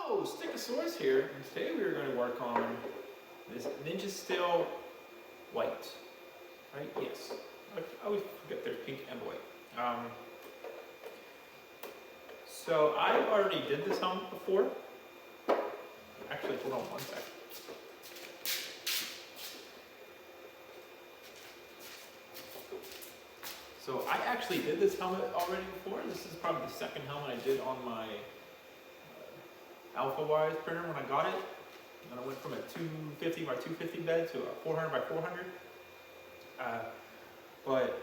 Hello, Stickosaurus here, and today we are going to work on this Ninja Steel White. Right? Yes. I always forget there's pink and white. So I already did this helmet before. Actually, hold on one second. So I actually did this helmet already before. This is probably the second helmet I did on my Alpha Wise printer when I got it. And I went from a 250 by 250 bed to a 400 by 400. But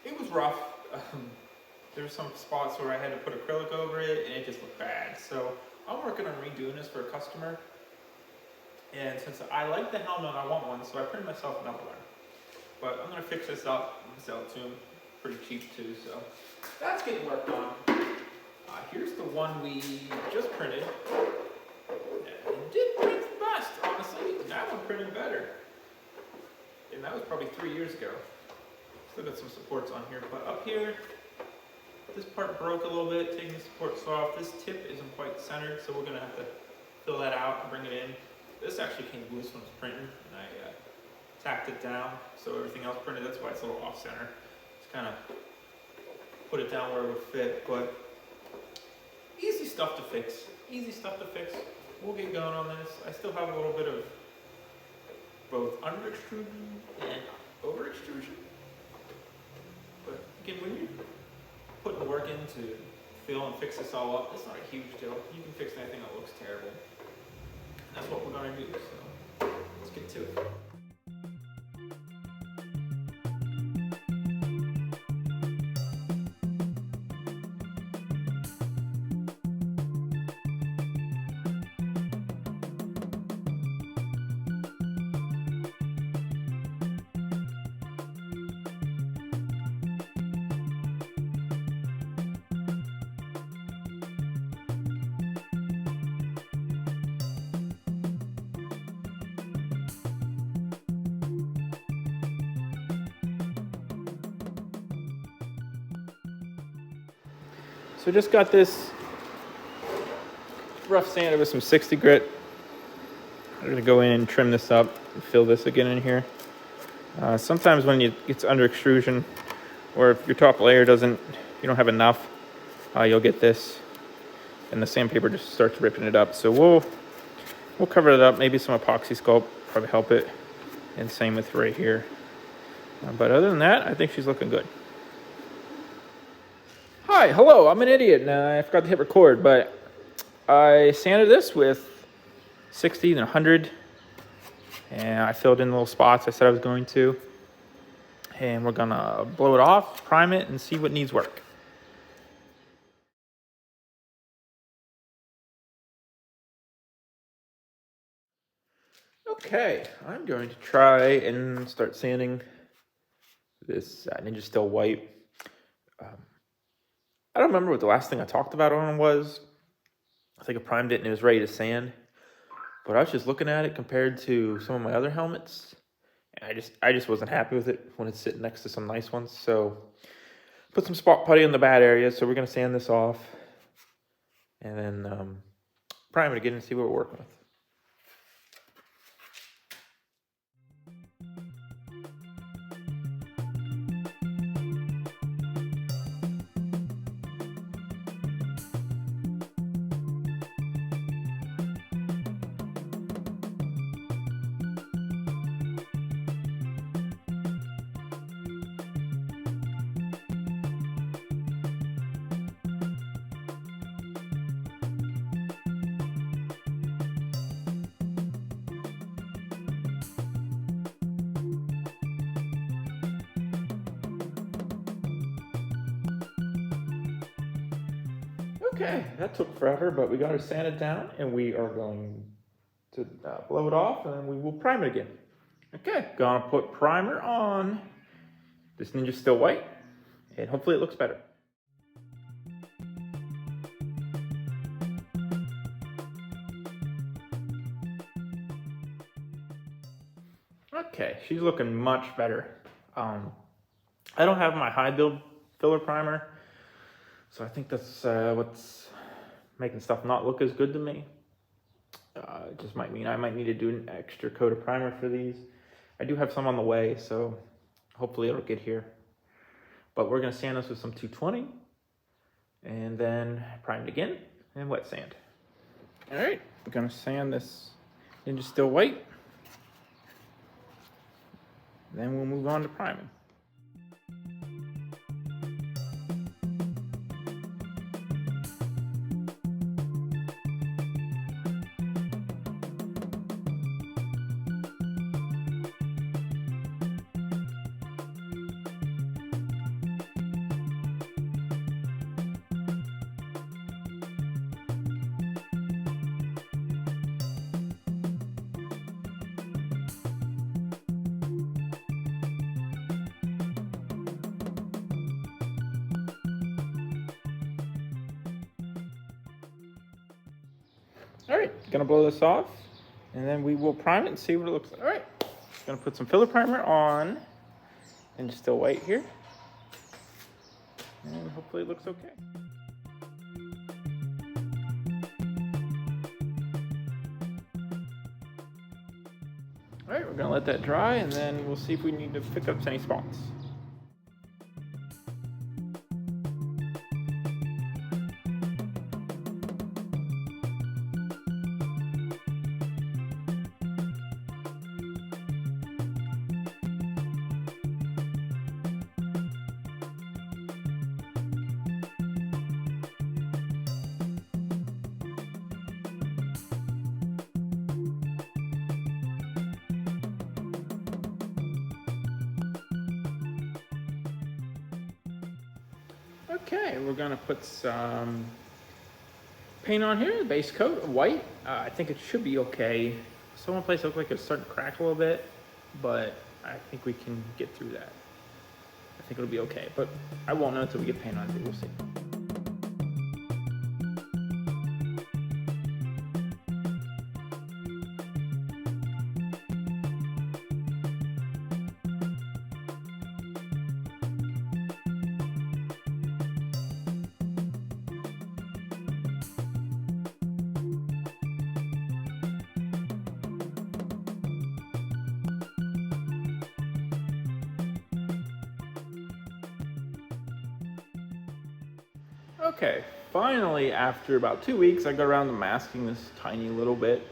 it was rough. There were some spots where I had to put acrylic over it and it just looked bad. So I'm working on redoing this for a customer. And since I like the helmet, I want one, so I printed myself another one. But I'm gonna fix this up and sell it to him pretty cheap too. So that's getting worked on. Here's the one we just printed. It did print the best, honestly. That one printed better. And that was probably 3 years ago. Still got some supports on here, but up here, this part broke a little bit, taking the supports off. This tip isn't quite centered, so we're gonna have to fill that out and bring it in. This actually came loose when it was printing, and I tacked it down, so everything else printed. That's why it's a little off center. Just kind of put it down where it would fit, but easy stuff to fix. Easy stuff to fix. We'll get going on this. I still have a little bit of both under extrusion and over extrusion. But again, when you're putting the work in to fill and fix this all up, it's not a huge deal. You can fix anything that looks terrible. That's what we're going to do. So let's get to it. So just got this rough sander with some 60 grit. I'm gonna go in and trim this up and fill this again in here. Sometimes when it's under extrusion, or if your top layer you don't have enough, you'll get this, and the sandpaper just starts ripping it up. So we'll cover it up. Maybe some epoxy sculpt probably help it, and same with right here. But other than that, I think she's looking good. Hi, hello, I'm an idiot and I forgot to hit record, but I sanded this with 60 and 100 and I filled in the little spots I said I was going to. And we're gonna blow it off, prime it, and see what needs work. Okay, I'm going to try and start sanding this Ninja Steel White. I don't remember what the last thing I talked about on it was. I think I primed it and it was ready to sand. But I was just looking at it compared to some of my other helmets. And I just wasn't happy with it when it's sitting next to some nice ones. So put some spot putty in the bad areas. So we're going to sand this off. And then prime it again and see what we're working with. Okay, that took forever, but we got her sanded down and we are going to blow it off and then we will prime it again. Okay, gonna put primer on this Ninja Steel White and hopefully it looks better. Okay, she's looking much better. I don't have my high build filler primer, so I think that's what's making stuff not look as good to me. It just might mean I might need to do an extra coat of primer for these. I do have some on the way, so hopefully it'll get here. But we're gonna sand this with some 220 and then prime it again and wet sand. All right, we're gonna sand this into still white. Then we'll move on to priming. All right, gonna blow this off, and then we will prime it and see what it looks like. All right, gonna put some filler primer on, and still white here, and hopefully it looks okay. All right, we're gonna let that dry, and then we'll see if we need to pick up any spots. Okay, we're gonna put some paint on here, the base coat of white. I think it should be okay. So one place it looked like it's starting to crack a little bit, but I think we can get through that. I think it'll be okay, but I won't know until we get paint on it, but we'll see. Okay, finally, after about 2 weeks, I got around to masking this tiny little bit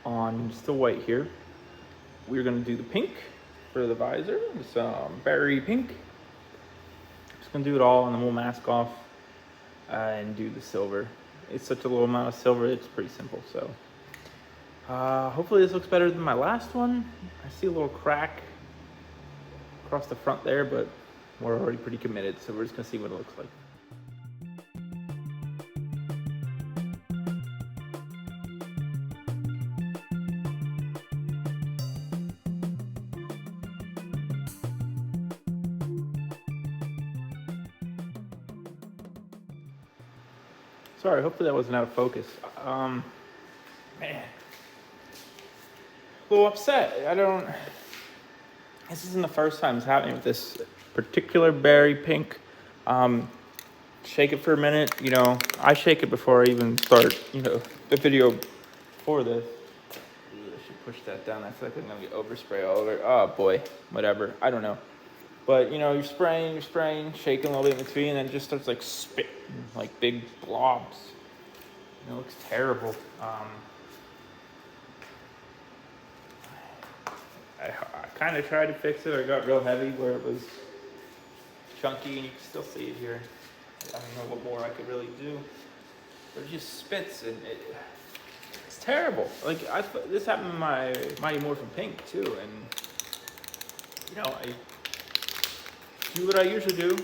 on still white here. We're gonna do the pink for the visor, some berry pink. Just gonna do it all, and then we'll mask off and do the silver. It's such a little amount of silver, it's pretty simple, so. Hopefully this looks better than my last one. I see a little crack across the front there, but we're already pretty committed, so we're just gonna see what it looks like. Sorry, hopefully that wasn't out of focus. Man, a little upset. This isn't the first time it's happening with this particular berry pink. Shake it for a minute, I shake it before I even start, the video before this. I should push that down. I feel like I'm gonna get overspray all over. Oh boy, whatever, I don't know. But you're spraying, shaking a little bit in between, and then it just starts like spitting, like big blobs. It looks terrible. I kind of tried to fix it. I got real heavy where it was chunky, and you can still see it here. I don't know what more I could really do. But it just spits, and it's terrible. Like this happened in my Mighty Morphin Pink too, and I do what I usually do,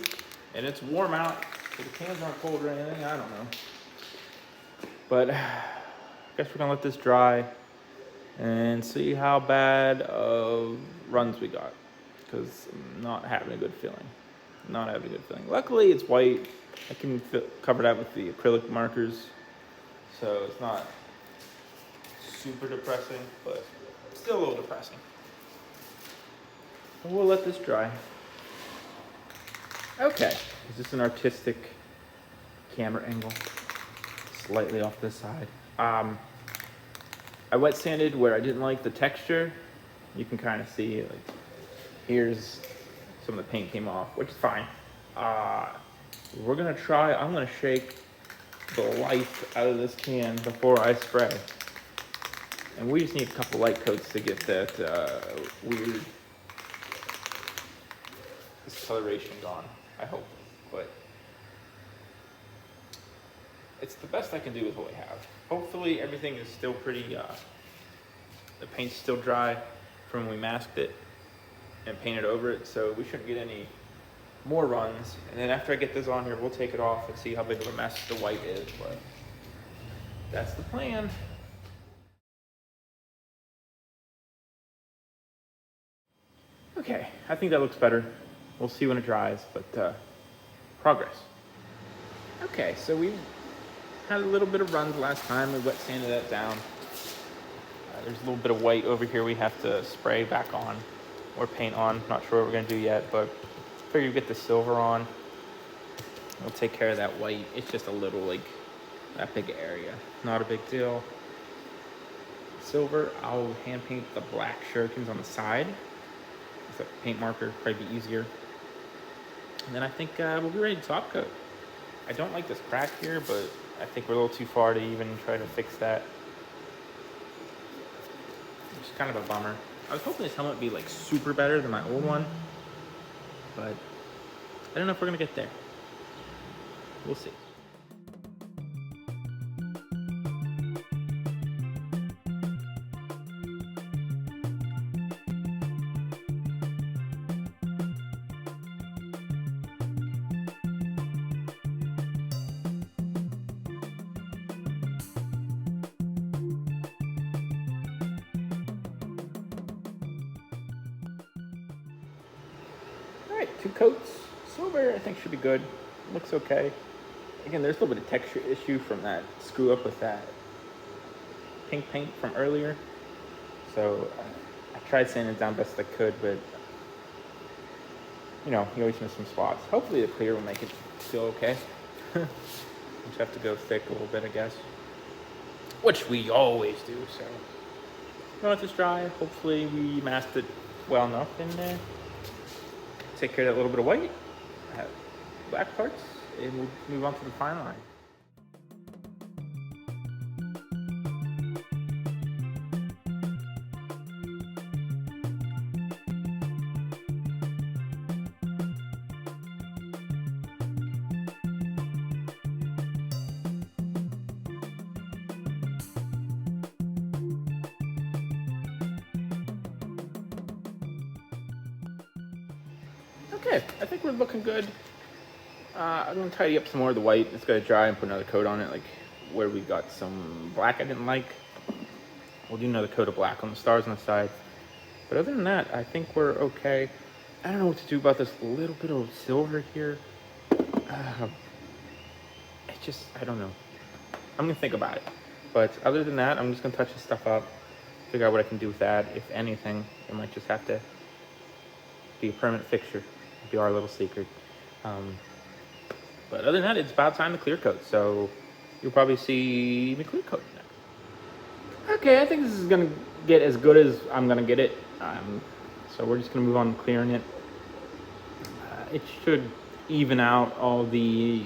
and it's warm out, so the cans aren't cold or anything, I don't know. But I guess we're gonna let this dry and see how bad of runs we got, because I'm not having a good feeling. Luckily it's white. I can cover that with the acrylic markers, so it's not super depressing, but still a little depressing. But we'll let this dry. Okay, is this an artistic camera angle? slightly off this side. I wet sanded where I didn't like the texture. You can kind of see, like, here's some of the paint came off, which is fine. I'm gonna shake the life out of this can before I spray. And we just need a couple light coats to get that weird discoloration gone, I hope. But it's the best I can do with what we have. Hopefully everything is still pretty, the paint's still dry from when we masked it and painted over it, so we shouldn't get any more runs. And then after I get this on here, we'll take it off and see how big of a mess the white is, but that's the plan. Okay, I think that looks better. We'll see when it dries, but progress. Okay, so we had a little bit of runs last time. We wet sanded that down. There's a little bit of white over here we have to spray back on or paint on. Not sure what we're gonna do yet, but figure we get the silver on. We'll take care of that white. It's just a little, like, that big area. Not a big deal. Silver, I'll hand paint the black shurikens on the side. It's a paint marker, probably be easier. And then I think we'll be ready to top coat. I don't like this crack here, but I think we're a little too far to even try to fix that. Which is kind of a bummer. I was hoping this helmet would be, like, super better than my old one, but I don't know if we're gonna get there. We'll see. All right, 2 coats. Silver, I think, should be good. Looks okay. Again, there's a little bit of texture issue from that screw up with that pink paint from earlier. So I tried sanding it down best I could, but you know, you always miss some spots. Hopefully the clear will make it feel okay. Just have to go thick a little bit, I guess. Which we always do, so. We'll let this dry. Hopefully we masked it well enough and take care of that little bit of white, black parts, and we'll move on to the fine line. Okay, I think we're looking good. I'm gonna tidy up some more of the white. It's gonna dry and put another coat on it, like where we got some black I didn't like. We'll do another coat of black on the stars on the side. But other than that, I think we're okay. I don't know what to do about this little bit of silver here. It's just, I don't know. I'm gonna think about it. But other than that, I'm just gonna touch this stuff up, figure out what I can do with that. If anything, it might just have to be a permanent fixture. Be our little secret. But other than that, it's about time to clear coat. So you'll probably see me clear coat next. Okay, I think this is gonna get as good as I'm gonna get it. So we're just gonna move on to clearing it. It should even out all the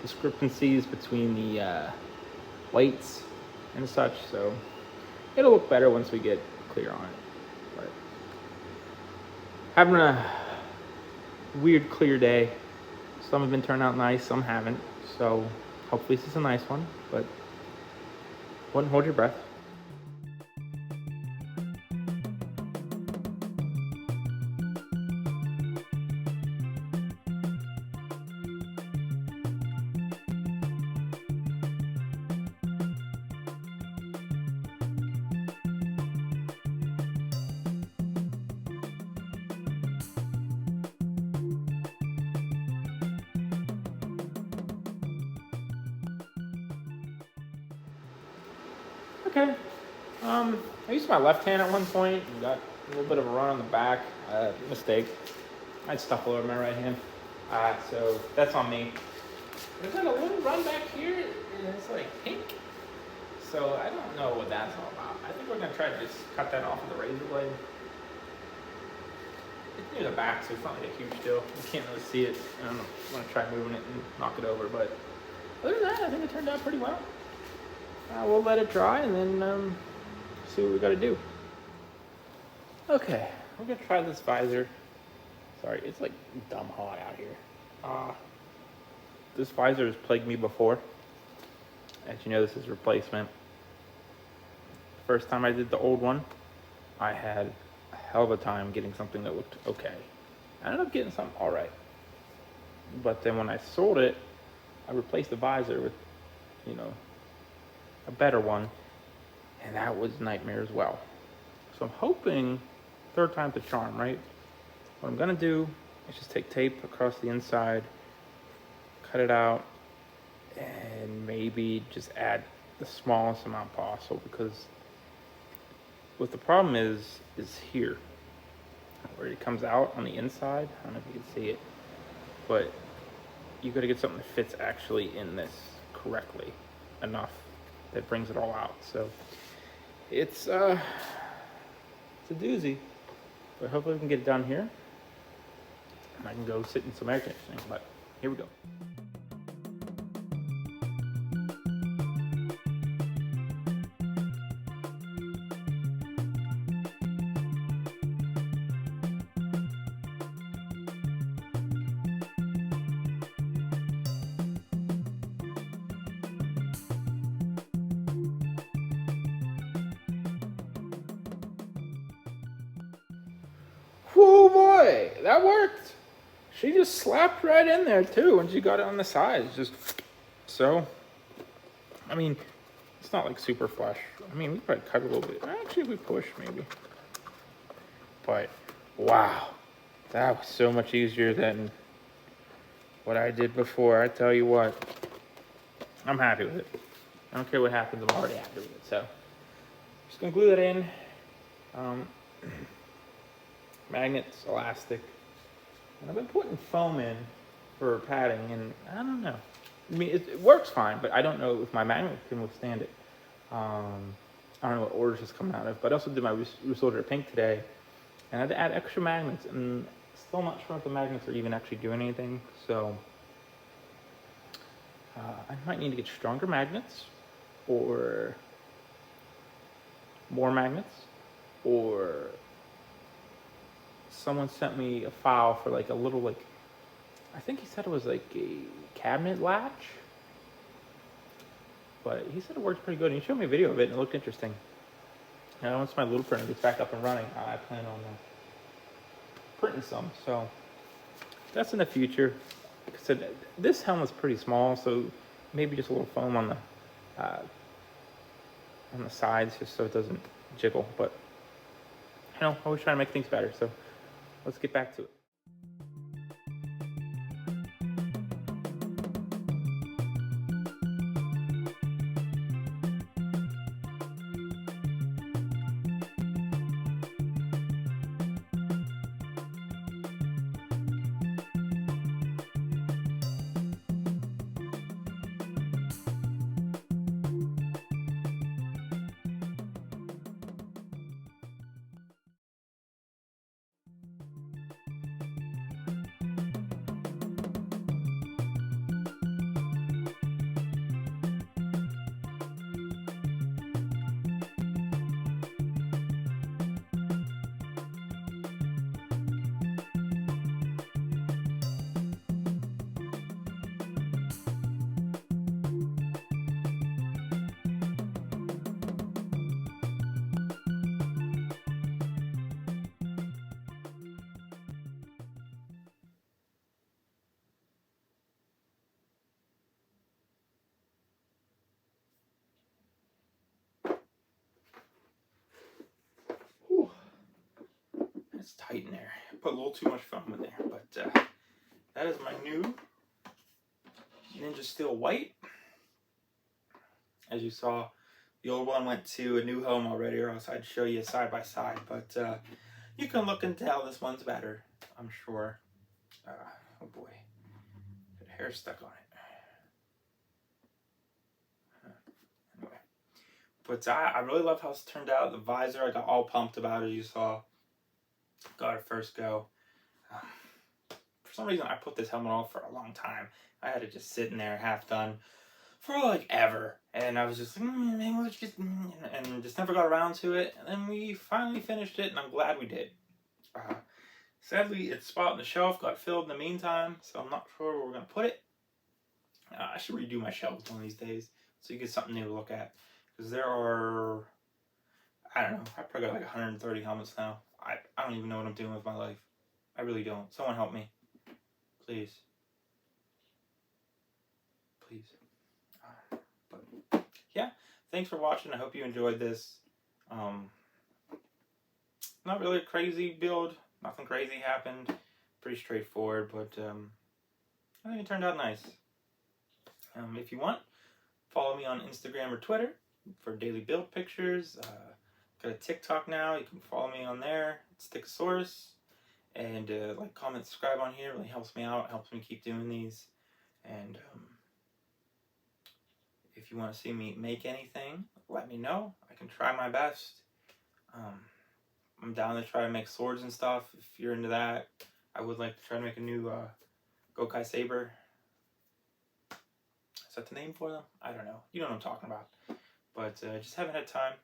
discrepancies between the whites and such. So it'll look better once we get clear on it. But having a weird clear day. Some have been turning out nice, some haven't. So hopefully this is a nice one, but wouldn't hold your breath. Okay. I used my left hand at one point and got a little bit of a run on the back. Mistake. I had stuff all over my right hand. So that's on me. There's like a little run back here, and it's like pink. So I don't know what that's all about. I think we're gonna try to just cut that off with a razor blade. It's near the back, so it's not like a huge deal. You can't really see it. I don't know. I'm gonna try moving it and knock it over, but other than that, I think it turned out pretty well. We'll let it dry and then see what we gotta do. Okay, we're gonna try this visor. Sorry, it's like dumb hot out here. This visor has plagued me before. As you know, this is replacement. First time I did the old one, I had a hell of a time getting something that looked okay. I ended up getting something all right. But then when I sold it, I replaced the visor with, a better one, and that was a nightmare as well. So I'm hoping third time's the charm, right? What I'm gonna do is just take tape across the inside, cut it out, and maybe just add the smallest amount possible, because what the problem is here, where it comes out on the inside. I don't know if you can see it, but you gotta get something that fits actually in this correctly enough that brings it all out. So it's a doozy, but hopefully we can get it done here and I can go sit in some air conditioning. But here we go. Oh boy, that worked. She just slapped right in there too when she got it on the sides. Just so, I mean, it's not like super flush. I mean, we probably cut a little bit. Actually, we push maybe. But wow, that was so much easier than what I did before. I tell you what, I'm happy with it. I don't care what happens, I'm already happy with it. So, just gonna glue that in. Magnets, elastic, and I've been putting foam in for padding, and I don't know. I mean, it works fine, but I don't know if my magnet can withstand it. I don't know what orders it's coming out of, but I also did my resolder pink today, and I had to add extra magnets, and still not sure if the magnets are even actually doing anything. So I might need to get stronger magnets, or more magnets, or someone sent me a file for like a little, like, I think he said it was like a cabinet latch, but he said it works pretty good. And he showed me a video of it and it looked interesting. And once my little printer gets back up and running, I plan on printing some. So that's in the future. Like I said, this helmet's pretty small, so maybe just a little foam on the sides just so it doesn't jiggle. But always trying to make things better. So let's get back to it. It's tight in there. I put a little too much foam in there, but that is my new Ninja Steel White. As you saw, the old one went to a new home already, or else I'd show you side by side, but you can look and tell this one's better, I'm sure. Oh boy, got hair stuck on it. But I really love how it's turned out. The visor, I got all pumped about it, as you saw. Got it first go. For some reason, I put this helmet on for a long time. I had it just sitting there half done for like ever. And I was just like, maybe let's just, and just never got around to it. And then we finally finished it, and I'm glad we did. Sadly, its spot on the shelf got filled in the meantime, so I'm not sure where we're going to put it. I should redo my shelves one of these days so you get something new to look at. Because there are, I don't know, I probably got like 130 helmets now. I don't even know what I'm doing with my life. I really don't. Someone help me. Please. Please. But yeah, thanks for watching. I hope you enjoyed this. Not really a crazy build. Nothing crazy happened. Pretty straightforward, but I think it turned out nice. If you want, follow me on Instagram or Twitter for daily build pictures. Got a TikTok now. You can follow me on there. It's Stickosaurus. And like, comment, subscribe on here. It really helps me out. It helps me keep doing these. And if you want to see me make anything, let me know. I can try my best. I'm down to try to make swords and stuff. If you're into that, I would like to try to make a new Gokai Saber. Is that the name for them? I don't know. You know what I'm talking about. But just haven't had time.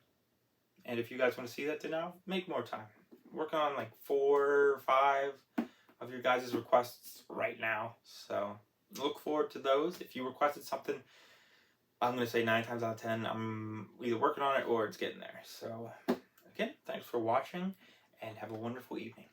And if you guys want to see that, then I'll make more time. I'm working on like 4 or 5 of your guys' requests right now. So look forward to those. If you requested something, I'm going to say 9 times out of 10, I'm either working on it or it's getting there. So again, thanks for watching and have a wonderful evening.